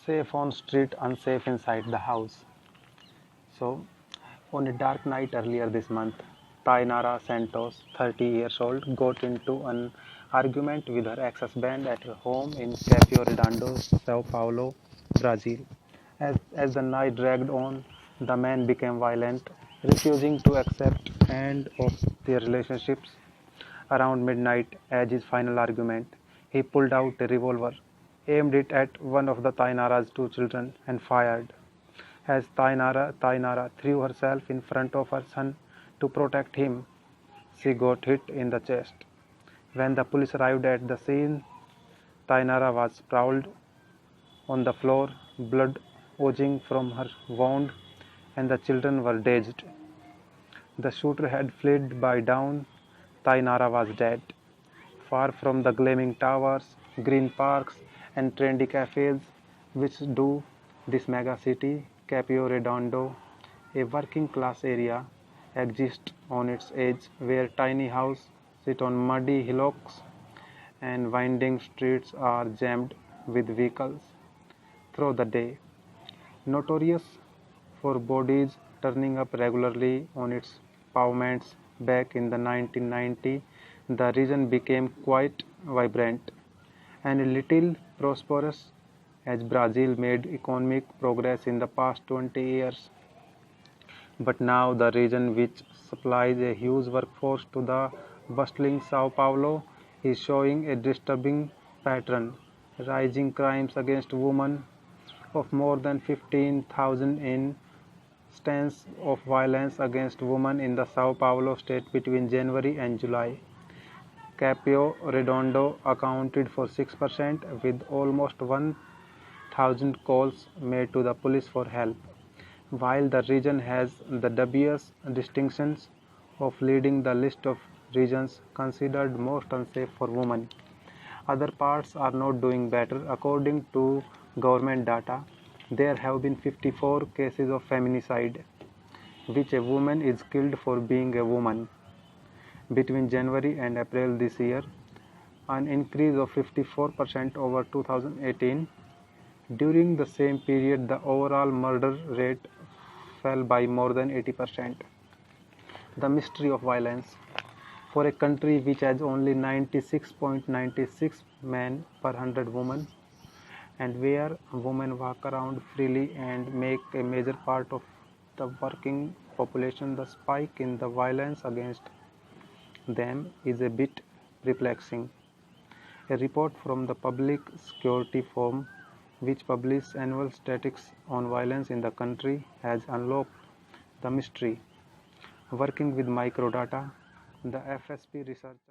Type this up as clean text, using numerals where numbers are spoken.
Safe on street, unsafe inside the house. So, on a dark night earlier this month, Tainara Santos, 30 years old, got into an argument with her ex-husband at her home in Capio Redondo, Sao Paulo, Brazil. As the night dragged on, the man became violent, refusing to accept end of their relationships. Around midnight, as his final argument, he pulled out a revolver, aimed it at one of the Tainara's two children, and fired. As Tainara threw herself in front of her son to protect him, she got hit in the chest. When the police arrived at the scene, Tainara was sprawled on the floor, blood oozing from her wound, and the children were dazed. The shooter had fled by dawn. Tainara was dead. Far from the gleaming towers, green parks, and trendy cafes which do this mega city, Capio Redondo, a working class area, exists on its edge where tiny houses sit on muddy hillocks and winding streets are jammed with vehicles through the day. Notorious for bodies turning up regularly on its pavements back in the 1990s, the region became quite vibrant and a little prosperous as Brazil made economic progress in the past 20 years. But now the region, which supplies a huge workforce to the bustling Sao Paulo, is showing a disturbing pattern. Rising crimes against women of more than 15,000 instances of violence against women in the Sao Paulo state between January and July. Capio Redondo accounted for 6% with almost 1,000 calls made to the police for help. While the region has the dubious distinctions of leading the list of regions considered most unsafe for women, other parts are not doing better. According to government data, there have been 54 cases of feminicide, which a woman is killed for being a woman, between January and April this year, an increase of 54% over 2018. During the same period, the overall murder rate fell by more than 80%. The mystery of violence. For a country which has only 96.96 men per 100 women, and where women walk around freely and make a major part of the working population, the spike in the violence against them is a bit perplexing. A report from the public security firm, which publishes annual statistics on violence in the country, has unlocked the mystery. Working with microdata, the FSP researchers